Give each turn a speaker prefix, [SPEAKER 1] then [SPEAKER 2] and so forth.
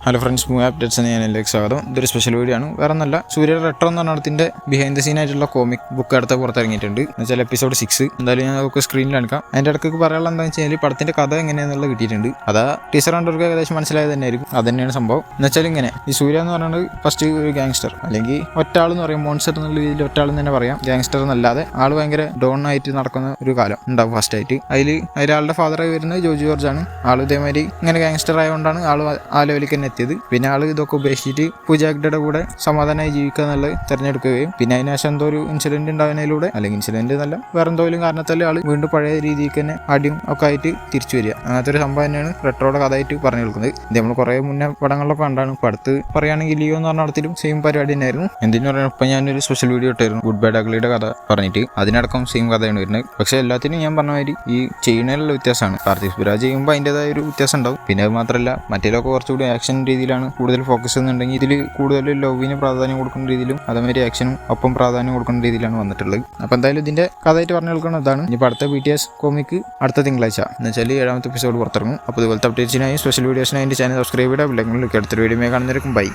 [SPEAKER 1] Hello friends, movie updates എന്ന ചാനലിലേക്ക് സ്വാഗതം. ഇതൊരു സ്പെഷ്യൽ വീഡിയോ ആണ്. വേറെ ഒന്നല്ല, സൂര്യ റെട്രോ എന്ന് പറഞ്ഞതിന്റെ ബിഹൈൻഡ് ദ സീൻ ആയിട്ടുള്ള കോമിക് ബുക്ക് അടുത്ത പുറത്തിറങ്ങിയിട്ടുണ്ട്. എന്നുവെച്ചാൽ എപ്പിസോഡ് 6. എന്തായാലും ഞാൻ നമുക്ക് സ്ക്രീനിൽ കാണിക്കാം. അതിന്റെ ഇടയ്ക്ക് പറയാനുള്ള എന്താണെന്ന് വെച്ചാൽ പടത്തിന്റെ കഥ എങ്ങനെയാണെന്നുള്ളത് കിട്ടിയിട്ടുണ്ട്. അതാ ടീച്ചർ കണ്ടവർക്ക് ഏകദേശം മനസ്സിലായത് തന്നെയായിരിക്കും. അത് തന്നെയാണ് സംഭവം. എന്നുവെച്ചാൽ ഇങ്ങനെ ഈ സൂര്യ എന്ന് പറയുന്നത് ഫസ്റ്റ് ഒരു ഗാങ്സ്റ്റർ, അല്ലെങ്കിൽ ഒറ്റാളെന്ന് പറയും, മോൺസ്റ്റർ എന്നുള്ള രീതിയിൽ ഒറ്റാളെന്ന് തന്നെ പറയാം. ഗാങ്സ്റ്റർ എന്നല്ലാതെ ആള് ഭയങ്കര ഡോൺ ആയിട്ട് നടക്കുന്ന ഒരു കാലം ഉണ്ടാവും ഫസ്റ്റ് ആയിട്ട്. അതിലാളുടെ ഫാദറായി വരുന്നത് ജോർജ് ജോർജ് ആണ്. ആള് ഇതേമാതിരി ഇങ്ങനെ ഗാങ്സ്റ്റർ ആയതുകൊണ്ടാണ് ആള് ആ ലെവലിലേക്ക് തന്നെ എത്തിയത്. പിന്നെ ആള് ഇതൊക്കെ ഉപേക്ഷിച്ചിട്ട് പൂജാഗ്ഡയുടെ കൂടെ സമാധാനമായി ജീവിക്കുക എന്നുള്ളത് തിരഞ്ഞെടുക്കുകയും പിന്നെ അതിനുശേഷം എന്തോ ഒരു ഇൻസിഡന്റ് ഉണ്ടാകുന്നതിലൂടെ, അല്ലെങ്കിൽ ഇൻസിഡന്റ് എന്നല്ല, വേറെ എന്തെങ്കിലും കാരണത്താൽ ആള് വീണ്ടും പഴയ രീതിക്ക് തന്നെ അടിയും ഒക്കെ ആയിട്ട് തിരിച്ചു വരിക. അങ്ങനത്തെ ഒരു സംഭവം തന്നെയാണ് റെട്രോയുടെ കഥയായിട്ട് പറഞ്ഞു കൊടുക്കുന്നത്. ഇത് നമ്മൾ കുറെ മുന്നേ പടങ്ങളിലൊക്കെ കണ്ടാണ്. ഇപ്പൊ അടുത്ത് പറയുകയാണെങ്കിൽ ലിയോ എന്ന് പറഞ്ഞ പടത്തിലും സെയിം പരിപാടി തന്നെയായിരുന്നു. എന്തിനു പറയുക, ഇപ്പൊ ഞാനൊരു സ്പെഷ്യൽ വീഡിയോ ഇട്ടായിരുന്നു ഗുഡ് ബാഡ് അഗ്ലിയുടെ കഥ പറഞ്ഞിട്ട്. അതിനടക്കം സെയിം കഥയാണ് വരുന്നത്. പക്ഷെ എല്ലാത്തിനും ഞാൻ പറഞ്ഞ മാതിരി ഈ ചെയ്യുന്നതിലുള്ള വ്യത്യാസമാണ്. കാർത്തിക് സുരാജ് ചെയ്യുമ്പോൾ അതിൻ്റെതായ ഒരു വ്യത്യാസം ഉണ്ടാവും. പിന്നെ അത് മാത്രമല്ല, മറ്റേലൊക്കെ കുറച്ചുകൂടി ആക്ഷൻ രീതിയിലാണ് കൂടുതൽ ഫോക്കസ് ചെയ്യുന്നുണ്ടെങ്കിൽ ഇതിൽ കൂടുതൽ ലവിന് പ്രാധാന്യം കൊടുക്കുന്ന രീതിയിലും അതേമാതിരി ആക്ഷനും ഒപ്പം പ്രാധാന്യം കൊടുക്കുന്ന രീതിയിലാണ് വന്നിട്ടുള്ളത്. അപ്പോൾ എന്തായാലും ഇതിന്റെ കഥയായിട്ട് പറഞ്ഞു കൊടുക്കണം ഇതാണ്. ഇനിയിപ്പോൾ അടുത്ത BTS കോമിക്ക് അടുത്ത തിങ്കളാഴ്ച എന്ന് വെച്ചാൽ 7ാമത്തെ എപ്പിസോഡ് പുറത്തിറങ്ങും. അപ്പോൾ ഇതുപോലത്തെ അപ്ഡേറ്റ്സിനായി സ്പെഷ്യൽ വീഡിയോസിനായി എൻ്റെ ചാനൽ സബ്സ്ക്രൈബ് ചെയ്യുക. അടുത്തൊരു വീഡിയോ കാണുന്നവരേക്കും ബൈ.